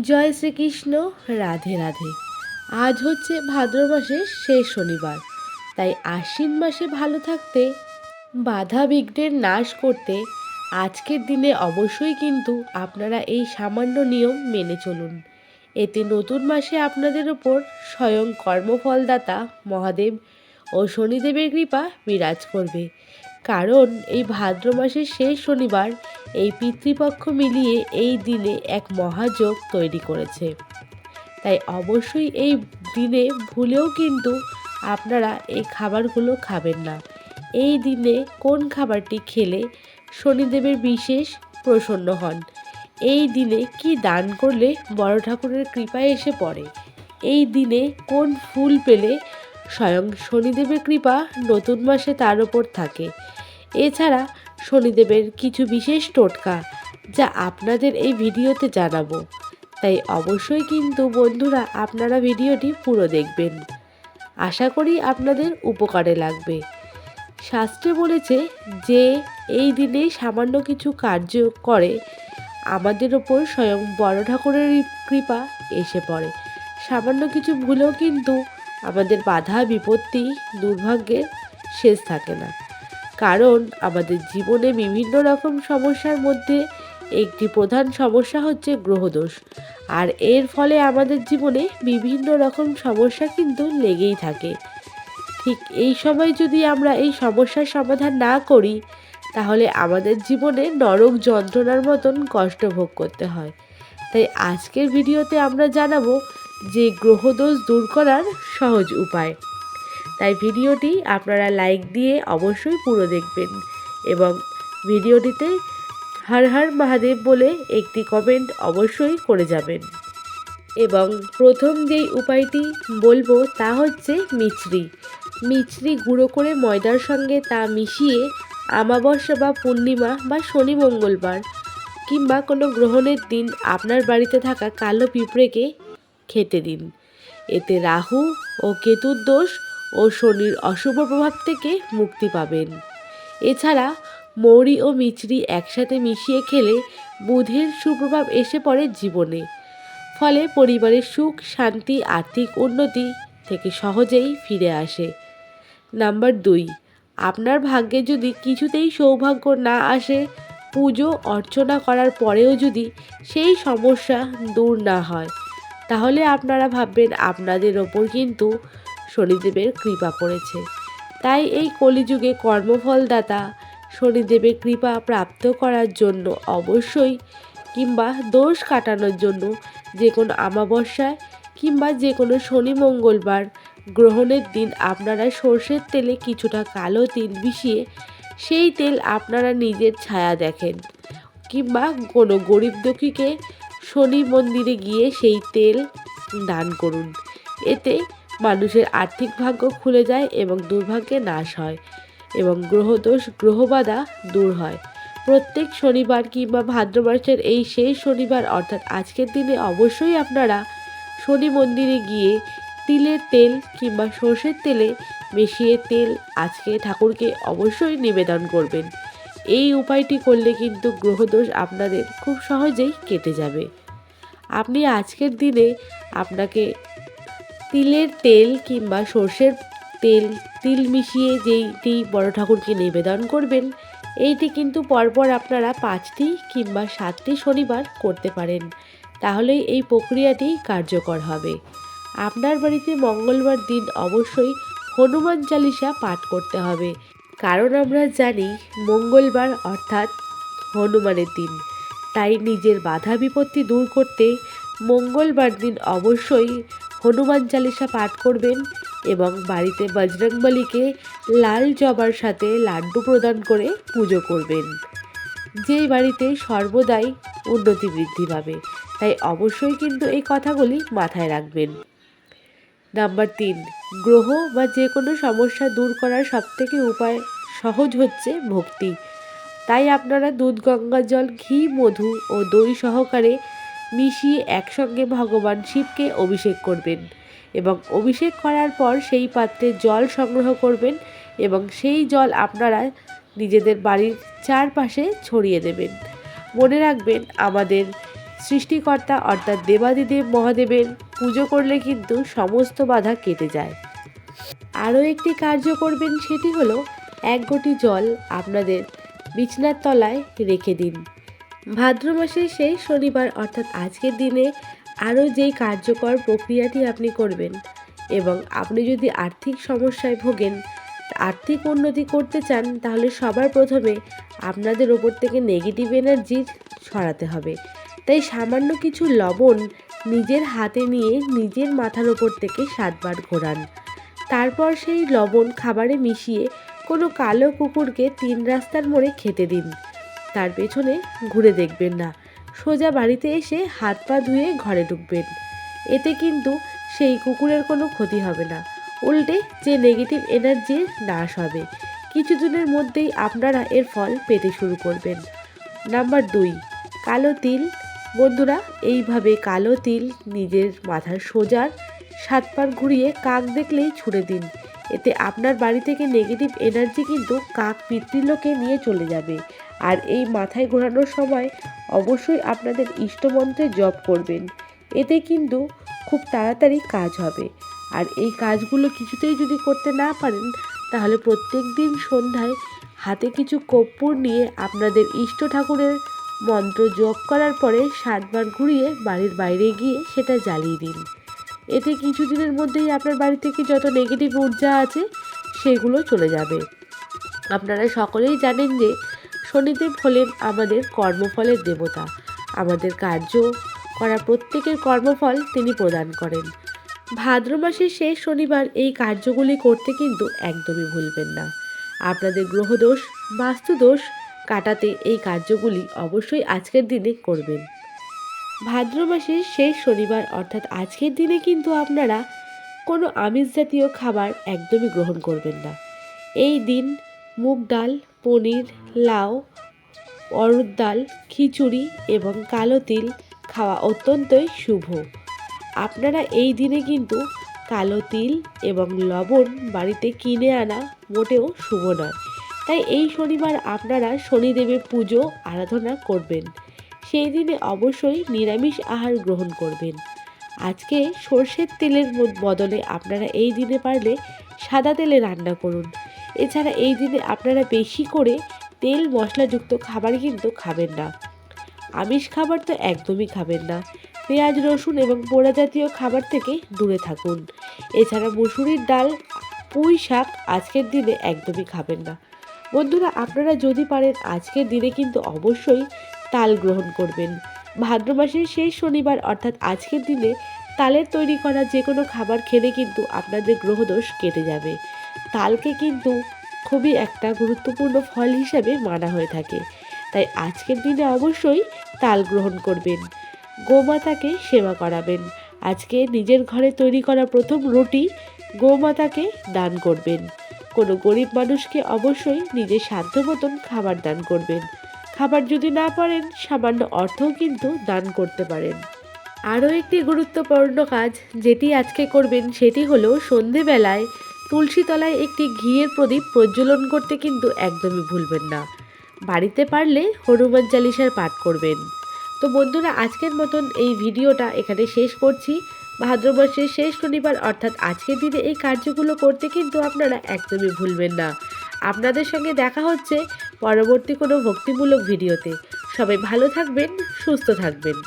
জয় শ্রীকৃষ্ণ। রাধে রাধে। আজ হচ্ছে ভাদ্র মাসের শেষ শনিবার, তাই আশ্বিন মাসে ভালো থাকতে, বাধা বিঘ্নের নাশ করতে আজকের দিনে অবশ্যই কিন্তু আপনারা এই সামান্য নিয়ম মেনে চলুন। এতে নতুন মাসে আপনাদের ওপর স্বয়ং কর্মফলদাতা মহাদেব ও শনিদেবের কৃপা বিরাজ করবে। কারণ এই ভাদ্র মাসের শেষ শনিবার এই পিতৃপক্ষ মিলিয়ে এই দিনে এক মহাযোগ তৈরি করেছে। তাই অবশ্যই এই দিনে ভুলেও কিন্তু আপনারা এই খাবারগুলো খাবেন না। এই দিনে কোন খাবারটি খেলে শনিদেবের বিশেষ প্রসন্ন হন, এই দিনে কি দান করলে বড় ঠাকুরের কৃপায় এসে পড়ে, এই দিনে কোন ফুল পেলে স্বয়ং শনিদেবের কৃপা নতুন মাসে তার ওপর থাকে, এছাড়া শনিদেবের কিছু বিশেষ টোটকা যা আপনাদের এই ভিডিওতে জানাবো। তাই অবশ্যই কিন্তু বন্ধুরা আপনারা ভিডিওটি পুরো দেখবেন। আশা করি আপনাদের উপকারে লাগবে। শাস্ত্রে বলেছে যে এই দিনে সামান্য কিছু কার্য করে আমাদের ওপর স্বয়ং বড় ঠাকুরের কৃপা এসে পড়ে। সামান্য কিছু ভুলেও কিন্তু আমাদের বাধা বিপত্তি দুর্ভাগ্যের শেষ থাকে না। কারণ আমাদের জীবনে বিভিন্ন রকম সমস্যার মধ্যে একটি প্রধান সমস্যা হচ্ছে গ্রহদোষ, আর এর ফলে আমাদের জীবনে বিভিন্ন রকম সমস্যা কিন্তু লেগেই থাকে। ঠিক এই সময় যদি আমরা এই সমস্যার সমাধান না করি, তাহলে আমাদের জীবনে নরক যন্ত্রণার মতন কষ্ট ভোগ করতে হয়। তাই আজকের ভিডিওতে আমরা জানাবো যে গ্রহদোষ দূর করার সহজ উপায়। তাই ভিডিওটি আপনারা লাইক দিয়ে অবশ্যই পুরো দেখবেন এবং ভিডিওটিতে হর হর মহাদেব বলে একটি কমেন্ট অবশ্যই করে যাবেন। এবং প্রথম যেই উপায়টি বলবো তা হচ্ছে মিছরি গুঁড়ো করে ময়দার সঙ্গে তা মিশিয়ে অমাবস্যা বা পূর্ণিমা বা শনি মঙ্গলবার কিংবা কোনো গ্রহণের দিন আপনার বাড়িতে থাকা কালো পিঁপড়েকে খেতে দিন। এতে রাহু ও কেতুর দোষ ও শনির অশুভ প্রভাব থেকে মুক্তি পাবেন। এছাড়া মৌরি ও মিছরি একসাথে মিশিয়ে খেলে বুধের সুপ্রভাব এসে পড়ে জীবনে, ফলে পরিবারের সুখ শান্তি আর্থিক উন্নতি থেকে সহজেই ফিরে আসে। নাম্বার 2, আপনার ভাগ্যে যদি কিছুতেই সৌভাগ্য না আসে, পুজো অর্চনা করার পরেও যদি সেই সমস্যা দূর না হয়, তাহলে আপনারা ভাববেন আপনাদের ওপর কিন্তু শনিদেবের কৃপা পড়েছে। তাই এই কলিযুগে কর্মফলদাতা শনিদেবের কৃপা প্রাপ্ত করার জন্য অবশ্যই কিংবা দোষ কাটানোর জন্য যে কোনো অমাবস্যায় কিংবা যে কোনো শনি মঙ্গলবার গ্রহণের দিন আপনারা সর্ষের তেলে কিছুটা কালো তিল মিশিয়ে সেই তেল আপনারা নিজের ছায়া দেখেন কিংবা কোনো গরিব দুঃখীকে শনি মন্দিরে গিয়ে সেই তেল দান করুন। এতে মানুষের আর্থিক ভাগ্য খুলে যায় এবং দুর্ভাগ্যে নাশ হয় এবং গ্রহদোষ গ্রহবাধা দূর হয়। প্রত্যেক শনিবার কিংবা ভাদ্র মাসের এই শেষ শনিবার অর্থাৎ আজকের দিনে অবশ্যই আপনারা শনি মন্দিরে গিয়ে তিলের তেল কিংবা সর্ষের তেলে মিশিয়ে তেল আজকে ঠাকুরকে অবশ্যই নিবেদন করবেন। এই উপায়টি করলে কিন্তু গ্রহদোষ আপনাদের খুব সহজেই কেটে যাবে। আপনি আজকের দিনে আপনাকে তিলের তেল কিংবা সর্ষের তিল মিশিয়ে যেইটি বড় ঠাকুরকে নিবেদন করবেন, এইটি কিন্তু পরপর আপনারা 5টি কিংবা 7টি শনিবার করতে পারেন, তাহলেই এই প্রক্রিয়াটি কার্যকর হবে। আপনার বাড়িতে মঙ্গলবার দিন অবশ্যই হনুমান চালিসা পাঠ করতে হবে, কারণ আমরা জানি মঙ্গলবার অর্থাৎ হনুমানের দিন। তাই নিজের বাধা বিপত্তি দূর করতে মঙ্গলবার দিন অবশ্যই হনুমান চালিসা পাঠ করবেন এবং বাড়িতে বজরংবলীকে লাল জবার সাথে লাড্ডু প্রদান করে পুজো করবেন। যেই বাড়িতে সর্বদাই উন্নতি বৃদ্ধি পাবে। তাই অবশ্যই কিন্তু এই কথাগুলি মাথায় রাখবেন। নাম্বার 3, গ্রহ বা যে কোনো সমস্যা দূর করার সবথেকে উপায় সহজ হচ্ছে ভক্তি। তাই আপনারা দুধ গঙ্গা জল ঘি মধু ও দই সহকারে মিশিয়ে একসঙ্গে ভগবান শিবকে অভিষেক করবেন এবং অভিষেক করার পর সেই পাত্রে জল সংগ্রহ করবেন এবং সেই জল আপনারা নিজেদের বাড়ির চারপাশে ছড়িয়ে দেবেন। মনে রাখবেন আমাদের সৃষ্টিকর্তা অর্থাৎ দেবাদিদেব মহাদেবের পুজো করলে কিন্তু সমস্ত বাধা কেটে যায়। আরও একটি কার্য করবেন, সেটি হলো 1 ঘটি জল আপনাদের বিছনার তলায় রেখে দিন। ভাদ্র মাসের সেই শনিবার অর্থাৎ আজকের দিনে আরও যেই কার্যকর প্রক্রিয়াটি আপনি করবেন, এবং আপনি যদি আর্থিক সমস্যায় ভোগেন, আর্থিক উন্নতি করতে চান, তাহলে সবার প্রথমে আপনাদের ওপর থেকে নেগেটিভ এনার্জি সরাতে হবে। তাই সামান্য কিছু লবণ নিজের হাতে নিয়ে নিজের মাথার ওপর থেকে 7 বার ঘোরান। তারপর সেই লবণ খাবারে মিশিয়ে কোনো কালো কুকুরকে 3 রাস্তার মোড়ে খেতে দিন। তার পেছনে ঘুরে দেখবেন না, সোজা বাড়িতে এসে হাত পা ধুয়ে ঘরে ঢুকবেন। এতে কিন্তু সেই কুকুরের কোনো ক্ষতি হবে না, উল্টে যে নেগেটিভ এনার্জির নাশ হবে। কিছুদিনের মধ্যেই আপনারা এর ফল পেতে শুরু করবেন। নাম্বার 2, কালো তিল। বন্ধুরা, এইভাবে কালো তিল নিজের মাথার সোজার 7 বার ঘুরিয়ে কাক দেখলেই ছুঁড়ে দিন। এতে আপনার বাড়ি থেকে নেগেটিভ এনার্জি কিন্তু কাক পিতৃলোকে নিয়ে চলে যাবে। আর এই মাথায় ঘোরানোর সময় অবশ্যই আপনাদের ইষ্টমন্ত্রে জপ করবেন। এতে কিন্তু খুব তাড়াতাড়ি কাজ হবে। আর এই কাজগুলো কিছুতেই যদি করতে না পারেন, তাহলে প্রত্যেক দিন সন্ধ্যায় হাতে কিছু কর্পূর নিয়ে আপনাদের ইষ্ট ঠাকুরের মন্ত্র জপ করার পরে 7 বার ঘুরিয়ে বাড়ির বাইরে গিয়ে সেটা জ্বালিয়ে দিন। এতে কিছুদিনের মধ্যেই আপনার বাড়ি থেকে যত নেগেটিভ ঊর্জা আছে সেগুলো চলে যাবে। আপনারা সকলেই জানেন যে শনিদেব হলেন আমাদের কর্মফলের দেবতা। আমাদের কার্য করা প্রত্যেকের কর্মফল তিনি প্রদান করেন। ভাদ্র মাসের শেষ শনিবার এই কার্যগুলি করতে কিন্তু একদমই ভুলবেন না। আপনাদের গ্রহদোষ, বাস্তুদোষ কাটাতে এই কার্যগুলি অবশ্যই আজকের দিনে করবেন। ভাদ্র মাসের শেষ শনিবার অর্থাৎ আজকের দিনে কিন্তু আপনারা কোনো আমিষ জাতীয় খাবার একদমই গ্রহণ করবেন না। এই দিন মুগ ডাল, পনির, লাউ, অড়হর ডাল, খিচুড়ি এবং কালো তিল খাওয়া অত্যন্তই শুভ। আপনারা এই দিনে কিন্তু কালো তিল এবং লবণ বাড়িতে কিনে আনা মোটেও শুভ নয়। তাই এই শনিবার আপনারা শনিদেবের পুজো আরাধনা করবেন। সেই দিনে অবশ্যই নিরামিষ আহার গ্রহণ করবেন। আজকে সর্ষের তেলের বদলে আপনারা এই দিনে পারলে সাদা তেলে রান্না করুন। এছাড়া এই দিনে আপনারা বেশি করে তেল মশলাযুক্ত খাবার কিন্তু খাবেন না। আমিষ খাবার তো একদমই খাবেন না। পেঁয়াজ, রসুন এবং পোড়া জাতীয় খাবার থেকে দূরে থাকুন। এছাড়া মুসুরির ডাল, পুঁই শাক আজকের দিনে একদমই খাবেন না। বন্ধুরা, আপনারা যদি পারেন আজকের দিনে কিন্তু অবশ্যই তাল গ্রহণ করবেন। ভাদ্র মাসের শেষ শনিবার অর্থাৎ আজকের দিনে তালের তৈরি করা যে কোনো খাবার খেলে কিন্তু আপনাদের গ্রহদোষ কেটে যাবে। তালকে কিন্তু খুবই একটা গুরুত্বপূর্ণ ফল হিসাবে মানা হয়ে থাকে। তাই আজকের দিনে অবশ্যই তাল গ্রহণ করবেন। গোমাতাকে সেবা করাবেন। আজকে নিজের ঘরে তৈরি করা প্রথম রুটি গোমাতাকে দান করবেন। কোনো গরিব মানুষকে অবশ্যই নিজের সাধ্য মতন খাবার দান করবেন। খাবার যদি না পারেন, সামান্য অর্থও কিন্তু দান করতে পারেন। আরও একটি গুরুত্বপূর্ণ কাজ যেটি আজকে করবেন, সেটি হলো সন্ধেবেলায় তুলসী তলায় একটি ঘিয়ের প্রদীপ প্রজ্বলন করতে কিন্তু একদমই ভুলবেন না। বাড়িতে পারলে হনুমান চালিসার পাঠ করবেন। তো বন্ধুরা, আজকের মতন এই ভিডিওটা এখানে শেষ করছি। ভাদ্র মাসের শেষ শনিবার অর্থাৎ আজকের দিনে এই কার্যগুলো করতে কিন্তু আপনারা একদমই ভুলবেন না। আপনাদের সঙ্গে দেখা হচ্ছে পরবর্তী কোনো ভক্তিমূলক ভিডিওতে। সবাই ভালো থাকবেন, সুস্থ থাকবেন।